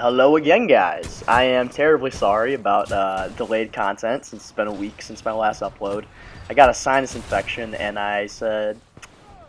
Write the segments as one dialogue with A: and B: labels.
A: Hello again, guys. I am terribly sorry about delayed content since it's been a week since my last upload. I got a sinus infection and I said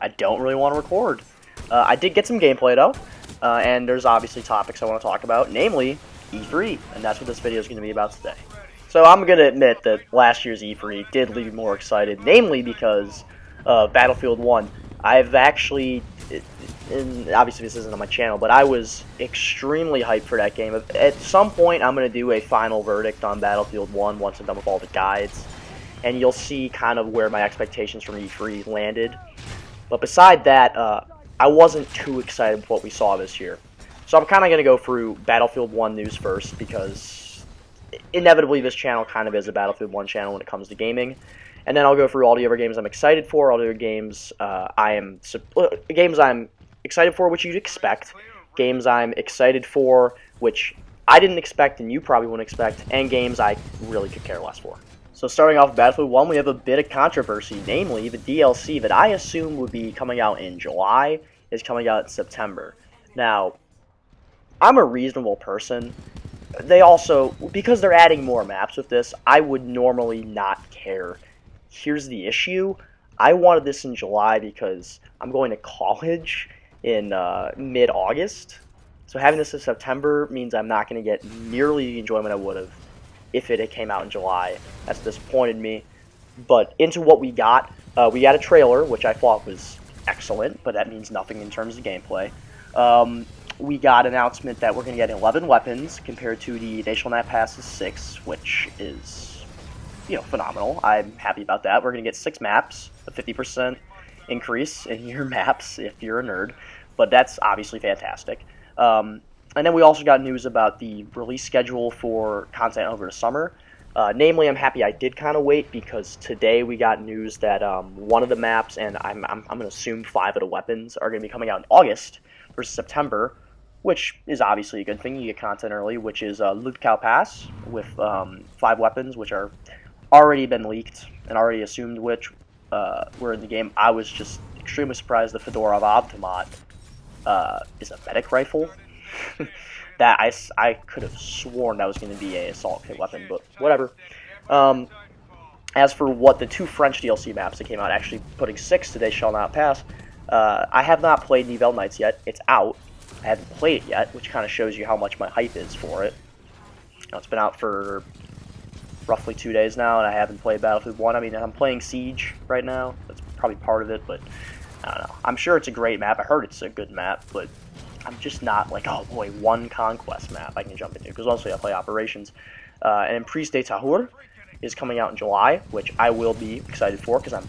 A: I don't really want to record. I did get some gameplay though, and there's obviously topics I want to talk about, namely E3, and that's what this video is going to be about today. So I'm going to admit that last year's E3 did leave me more excited, namely because Battlefield 1. I've actually, and obviously this isn't on my channel, but I was extremely hyped for that game. At some point I'm going to do a final verdict on Battlefield 1 once I'm done with all the guides, and you'll see kind of where my expectations from E3 landed. But beside that, I wasn't too excited with what we saw this year. So I'm kind of going to go through Battlefield 1 news first, because inevitably this channel kind of is a Battlefield 1 channel when it comes to gaming. And then I'll go through all the other games I'm excited for, all the other games games I'm excited for, which you'd expect, games I'm excited for, which I didn't expect and you probably wouldn't expect, and games I really could care less for. So starting off with Battlefield 1, we have a bit of controversy, namely the DLC that I assumed would be coming out in July is coming out in September. Now, I'm a reasonable person. They also, because they're adding more maps with this, I would normally not care. Here's the issue. I wanted this in July because I'm going to college in mid-August. So having this in September means I'm not going to get nearly the enjoyment I would have if it had came out in July. That's disappointed me. But into what we got a trailer, which I thought was excellent, but that means nothing in terms of gameplay. We got an announcement that we're going to get 11 weapons compared to the They Shall Not Pass 6, which is, phenomenal. I'm happy about that. We're going to get 6 maps, a 50% increase in your maps if you're a nerd, but that's obviously fantastic. And then we also got news about the release schedule for content over the summer. Namely, I'm happy I did kind of wait, because today we got news that one of the maps, and I'm going to assume 5 of the weapons, are going to be coming out in August versus September, which is obviously a good thing. You get content early, which is Lutkow Pass with 5 weapons, which are already been leaked and already assumed which were in the game. I was just extremely surprised the Fedorov Avtomat is a medic rifle. That I could have sworn that was going to be an assault kit weapon, but whatever. As for what the 2 French DLC maps that came out, actually putting 6 today shall not pass. I have not played Nivelle Nights yet. It's out. I haven't played it yet, which kind of shows you how much my hype is for it. It's been out for roughly 2 days now, and I haven't played Battlefield 1. I mean, I'm playing Siege right now. That's probably part of it, but I don't know. I'm sure it's a great map. I heard it's a good map, but I'm just not like, oh boy, one Conquest map I can jump into, because mostly I play Operations. And Prise de Tahur is coming out in July, which I will be excited for, because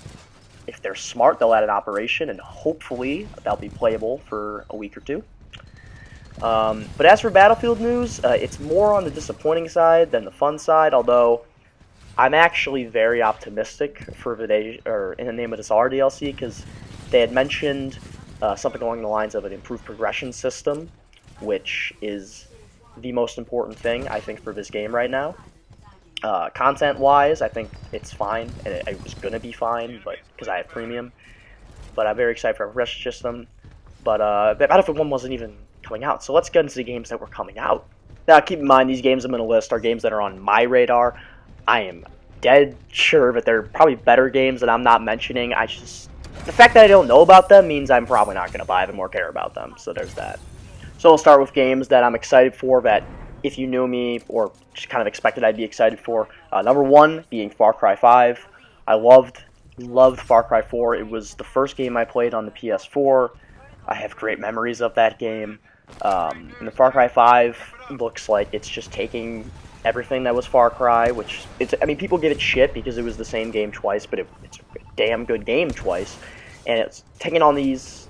A: if they're smart, they'll add an operation, and hopefully that'll be playable for a week or 2. But as for Battlefield news, it's more on the disappointing side than the fun side, although I'm actually very optimistic for In the Name of Dishonor DLC, because they had mentioned something along the lines of an improved progression system, which is the most important thing, I think, for this game right now. Content-wise, I think it's fine, and it was going to be fine, but because I have premium. But I'm very excited for a progression system. But Battlefield 1 wasn't even coming out, so let's get into the games that were coming out. Now, keep in mind, these games I'm going to list are games that are on my radar. I am dead sure that they're probably better games that I'm not mentioning. The fact that I don't know about them means I'm probably not going to buy them or care about them, so there's that. So we'll start with games that I'm excited for, that if you knew me, or just kind of expected I'd be excited for. Number 1 being Far Cry 5. I loved Far Cry 4. It was the first game I played on the PS4. I have great memories of that game. And the Far Cry 5 looks like it's just taking everything that was Far Cry, which people give it shit because it was the same game twice, but it's a damn good game twice, and it's taking on these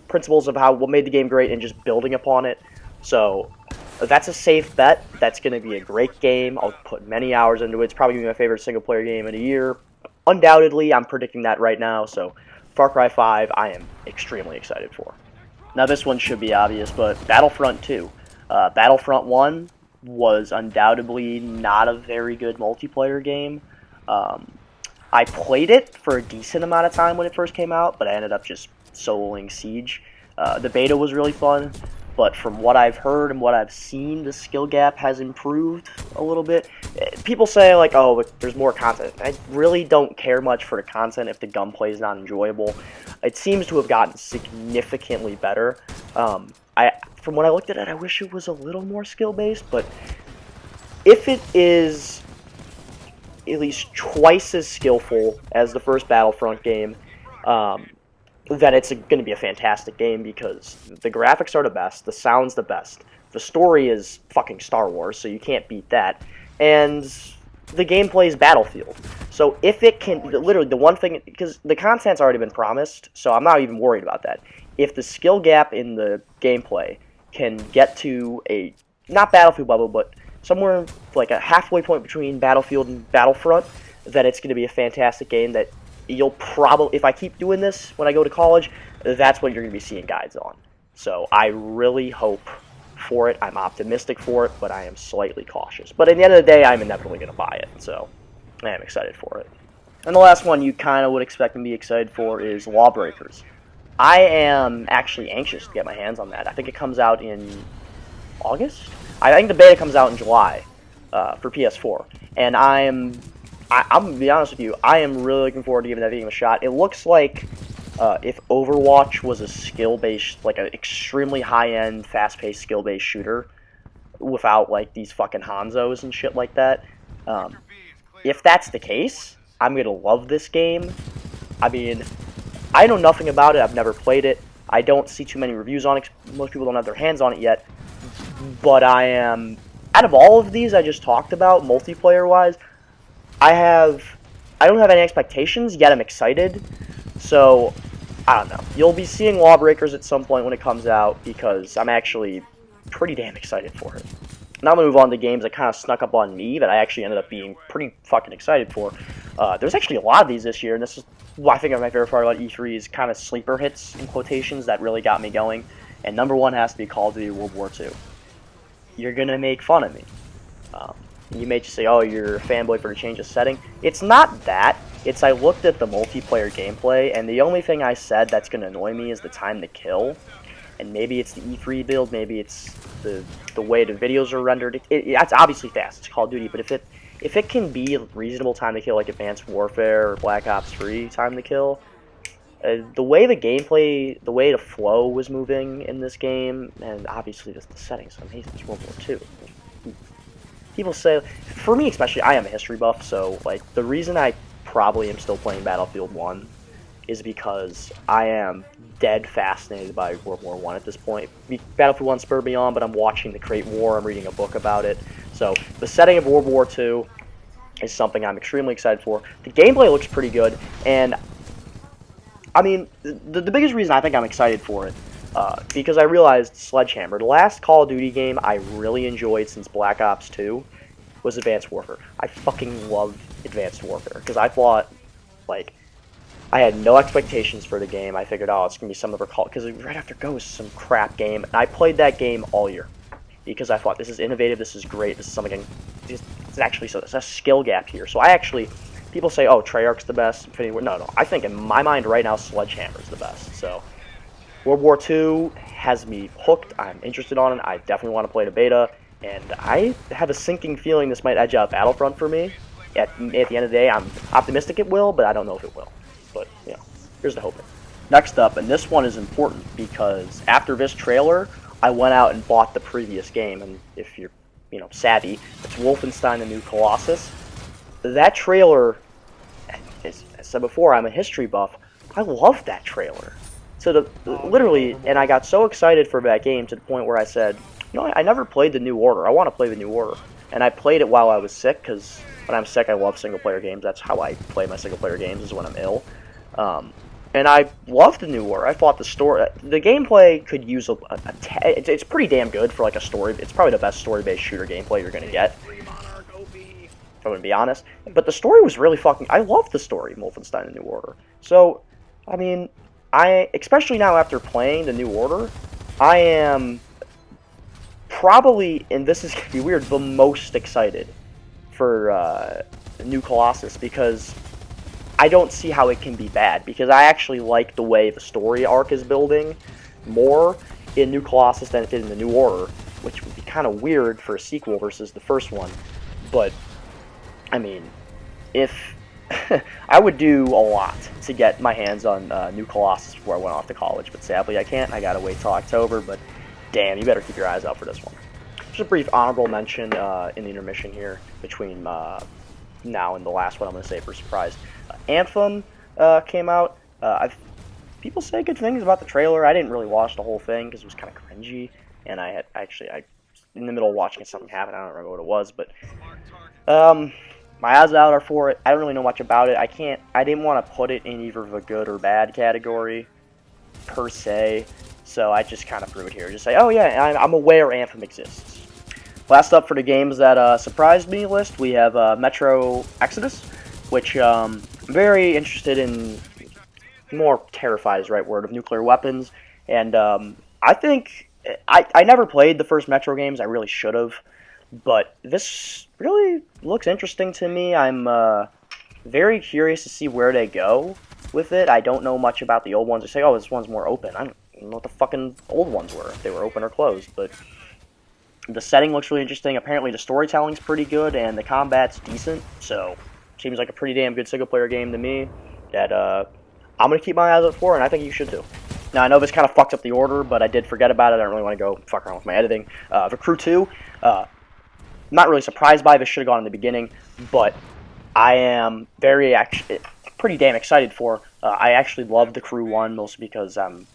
A: principles of what made the game great and just building upon it. So that's a safe bet. That's going to be a great game. I'll put many hours into it. It's probably going to be my favorite single-player game in a year. Undoubtedly, I'm predicting that right now, so Far Cry 5 I am extremely excited for. Now this one should be obvious, but Battlefront 2. Battlefront 1 was undoubtedly not a very good multiplayer game. I played it for a decent amount of time when it first came out, but I ended up just soloing Siege. The beta was really fun. but from what I've heard and what I've seen, the skill gap has improved a little bit. People say, like, oh, there's more content. I really don't care much for the content if the gunplay is not enjoyable. It seems to have gotten significantly better. From when I looked at it, I wish it was a little more skill-based, but if it is at least twice as skillful as the first Battlefront game, then it's going to be a fantastic game, because the graphics are the best, the sound's the best, the story is fucking Star Wars, so you can't beat that, and the gameplay is Battlefield. So if it can, literally the one thing, because the content's already been promised, so I'm not even worried about that. If the skill gap in the gameplay can get to a, not Battlefield level, but somewhere like a halfway point between Battlefield and Battlefront, then it's going to be a fantastic game that you'll probably, if I keep doing this when I go to college, that's what you're going to be seeing guides on. So I really hope for it. I'm optimistic for it, but I am slightly cautious. But at the end of the day, I'm inevitably going to buy it, so I am excited for it. And the last one you kind of would expect me to be excited for is Lawbreakers. I am actually anxious to get my hands on that. I think it comes out in August? I think the beta comes out in July for PS4. And I'm going to be honest with you, I am really looking forward to giving that game a shot. It looks like if Overwatch was a skill-based, like an extremely high-end, fast-paced skill-based shooter without like these fucking Hanzos and shit like that. If that's the case, I'm going to love this game. I mean, I know nothing about it. I've never played it. I don't see too many reviews on it. Most people don't have their hands on it yet. But I am, out of all of these I just talked about, multiplayer-wise, I don't have any expectations, yet I'm excited. So, I don't know. You'll be seeing Lawbreakers at some point when it comes out, because I'm actually pretty damn excited for it. Now I'm going to move on to games that kind of snuck up on me that I actually ended up being pretty fucking excited for. There's actually a lot of these this year, and this is what I think my favorite part about E3 is kind of sleeper hits, in quotations, that really got me going. And number one has to be Call of Duty World War II. You're going to make fun of me. You may just say, oh, you're a fanboy for a change of setting. It's not that. It's I looked at the multiplayer gameplay, and the only thing I said that's going to annoy me is the time to kill. And maybe it's the E3 build, maybe it's the way the videos are rendered. It's obviously fast, it's Call of Duty, but if it can be a reasonable time to kill, like Advanced Warfare or Black Ops 3 time to kill, the way the gameplay, the way the flow was moving in this game, and obviously the settings are amazing. It's World War II. People say, for me especially, I am a history buff, so like the reason I probably am still playing Battlefield 1 is because I am dead fascinated by World War I at this point. Battlefield 1 spurred me on, but I'm watching the Great War, I'm reading a book about it. So the setting of World War II is something I'm extremely excited for. The gameplay looks pretty good, and I mean, the biggest reason I think I'm excited for it, because I realized Sledgehammer, the last Call of Duty game I really enjoyed since Black Ops 2 was Advanced Warfare. I fucking loved Advanced Warfare, because I thought, like, I had no expectations for the game. I figured, oh, it's going to be some of our Call, because right after Ghost, some crap game, and I played that game all year, because I thought, this is innovative, this is great, this is something, it's actually, so there's a skill gap here. So I actually, people say, oh, Treyarch's the best, Infinity Ward. No, I think in my mind right now, Sledgehammer's the best. So World War II has me hooked. I'm interested on it. I definitely want to play the beta, and I have a sinking feeling this might edge out Battlefront for me. At the end of the day, I'm optimistic it will, but I don't know if it will. But, you know, here's the hoping. Next up, and this one is important, because after this trailer, I went out and bought the previous game, and if you're, you know, savvy, it's Wolfenstein: The New Colossus. That trailer, as I said before, I'm a history buff. I loved that trailer. So literally, and I got so excited for that game to the point where I said, you know, I never played the New Order. I want to play the New Order. And I played it while I was sick, because when I'm sick, I love single-player games. That's how I play my single-player games, is when I'm ill. And I loved the New Order. I thought the gameplay could use it's pretty damn good for like a story. It's probably the best story-based shooter gameplay you're gonna get, if I'm gonna be honest. But the story was really I loved the story, Wolfenstein: The New Order. So, I mean, especially now after playing the New Order, I am probably, and this is gonna be weird, the most excited for New Colossus, because I don't see how it can be bad, because I actually like the way the story arc is building more, in New Colossus than it did in the New Order, which would be kind of weird for a sequel versus the first one. But, I mean, if I would do a lot to get my hands on New Colossus before I went off to college, but sadly I can't. I gotta wait till October, but damn, you better keep your eyes out for this one. Just a brief honorable mention in the intermission here between now and the last one I'm going to say for surprise. Anthem came out. People say good things about the trailer. I didn't really watch the whole thing because it was kind of cringy, and I in the middle of watching it, something happened. I don't remember what it was, but my eyes out are for it. I don't really know much about it. I didn't want to put it in either the good or bad category per se, so I just kind of threw it here. Just say, oh yeah, I'm aware Anthem exists. Last up for the games that surprised me list, we have Metro Exodus, which I'm very interested in. More terrified is the right word, of nuclear weapons, and I think I never played the first Metro games. I really should have, but this really looks interesting to me. I'm very curious to see where they go with it. I don't know much about the old ones. They say, oh, this one's more open. I don't know what the fucking old ones were, if they were open or closed, but the setting looks really interesting. Apparently the storytelling's pretty good, and the combat's decent, so seems like a pretty damn good single-player game to me that I'm going to keep my eyes out for, and I think you should too. Now, I know this kind of fucked up the order, but I did forget about it. I don't really want to go fuck around with my editing. The Crew 2, not really surprised by this. Should have gone in the beginning, but I am pretty damn excited for. I actually love the Crew 1, mostly because I'm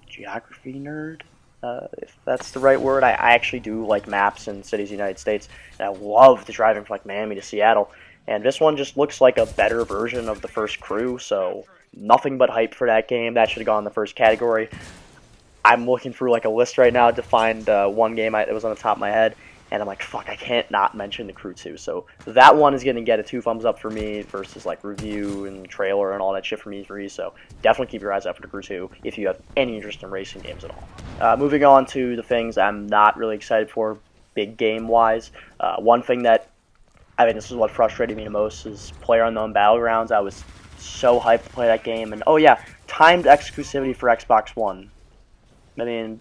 A: a geography nerd. If that's the right word. I actually do like maps and cities in the United States, and I love the driving from like Miami to Seattle, and this one just looks like a better version of the first Crew, so nothing but hype for that game. That should have gone in the first category. I'm looking through like a list right now to find one game that was on the top of my head, and I'm like, fuck, I can't not mention the Crew 2, so that one is going to get a 2 thumbs up for me versus like review and trailer and all that shit from E3, so definitely keep your eyes out for the Crew 2 if you have any interest in racing games at all. Moving on to the things I'm not really excited for, big game-wise. One thing that, I mean, this is what frustrated me the most, is PlayerUnknown Battlegrounds. I was so hyped to play that game, and oh yeah, timed exclusivity for Xbox One. I mean,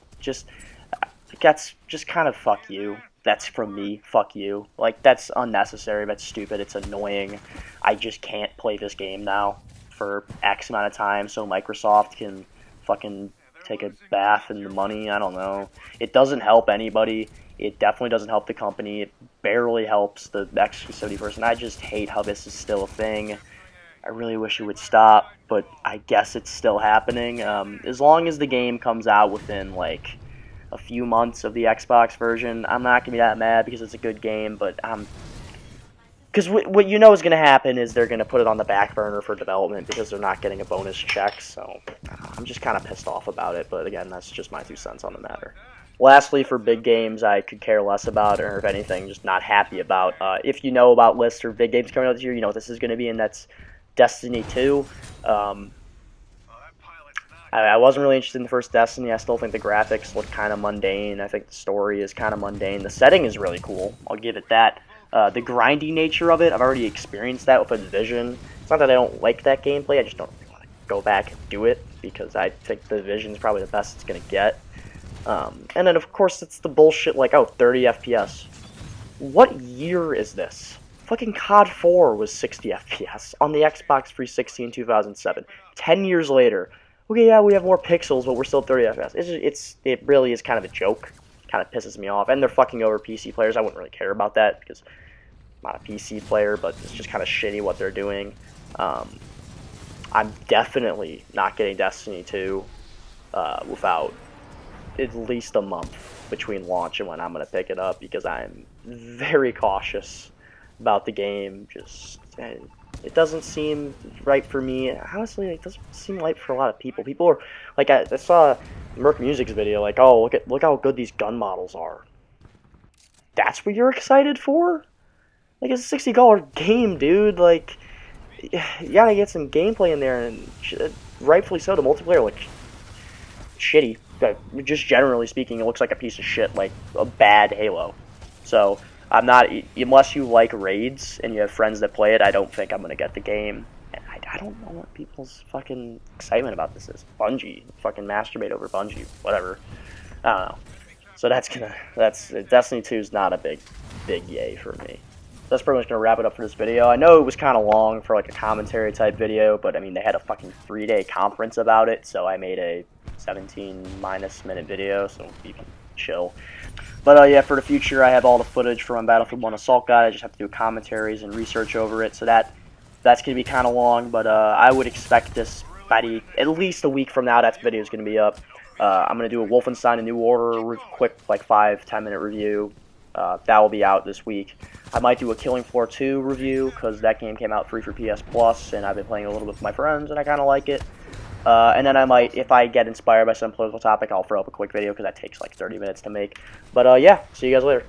A: that's just kind of fuck you. That's from me, fuck you. Like, that's unnecessary, that's stupid, it's annoying. I just can't play this game now for X amount of time so Microsoft can fucking take a bath in the money. I don't know. It doesn't help anybody. It definitely doesn't help the company. It barely helps the exclusivity person. I just hate how this is still a thing. I really wish it would stop, but I guess it's still happening. As long as the game comes out within, like, a few months of the Xbox version, I'm not going to be that mad because it's a good game, but because what you know is going to happen is they're going to put it on the back burner for development because they're not getting a bonus check, so I'm just kind of pissed off about it, but again, that's just my 2 cents on the matter. Lastly, for big games I could care less about, or if anything, just not happy about. If you know about lists or big games coming out this year, you know what this is going to be, and that's Destiny 2. I wasn't really interested in the first Destiny. I still think the graphics look kind of mundane. I think the story is kind of mundane. The setting is really cool. I'll give it that. The grindy nature of it, I've already experienced that with The Division. It's not that I don't like that gameplay, I just don't really want to go back and do it, because I think The Division is probably the best it's going to get. And then, of course, it's the bullshit like, oh, 30 FPS. What year is this? Fucking COD 4 was 60 FPS on the Xbox 360 in 2007. 10 years later, okay, yeah, we have more pixels, but we're still 30 FPS. It really is kind of a joke. Kind of pisses me off. And they're fucking over PC players. I wouldn't really care about that because I'm not a PC player, but it's just kind of shitty what they're doing. I'm definitely not getting Destiny 2 without at least a month between launch and when I'm going to pick it up, because I'm very cautious about the game. It doesn't seem right for me. Honestly, it doesn't seem right for a lot of people. People are like, I saw Merc Music's video, like, oh, look how good these gun models are. That's what you're excited for? Like, it's a $60 game, dude. Like, you gotta get some gameplay in there, and rightfully so. The multiplayer looks shitty. Just generally speaking, it looks like a piece of shit, like a bad Halo. So I'm not, unless you like raids and you have friends that play it, I don't think I'm gonna get the game. And I don't know what people's fucking excitement about this is. Bungie, fucking masturbate over Bungie, whatever. I don't know. So Destiny 2 is not a big yay for me. That's pretty much gonna wrap it up for this video. I know it was kind of long for like a commentary type video, but I mean they had a fucking 3-day conference about it, so I made a 17-minute video, so you can chill. But yeah, for the future, I have all the footage from Battlefield 1 Assault Guide. I just have to do commentaries and research over it, so that's gonna be kind of long. But I would expect this by at least a week from now. That video is gonna be up. I'm gonna do a Wolfenstein: A New Order quick, like 5-10 minute review. That will be out this week. I might do a Killing Floor 2 review because that game came out free for PS Plus, and I've been playing a little bit with my friends, and I kind of like it. And then I might, if I get inspired by some political topic, I'll throw up a quick video because that takes like 30 minutes to make. But yeah, see you guys later.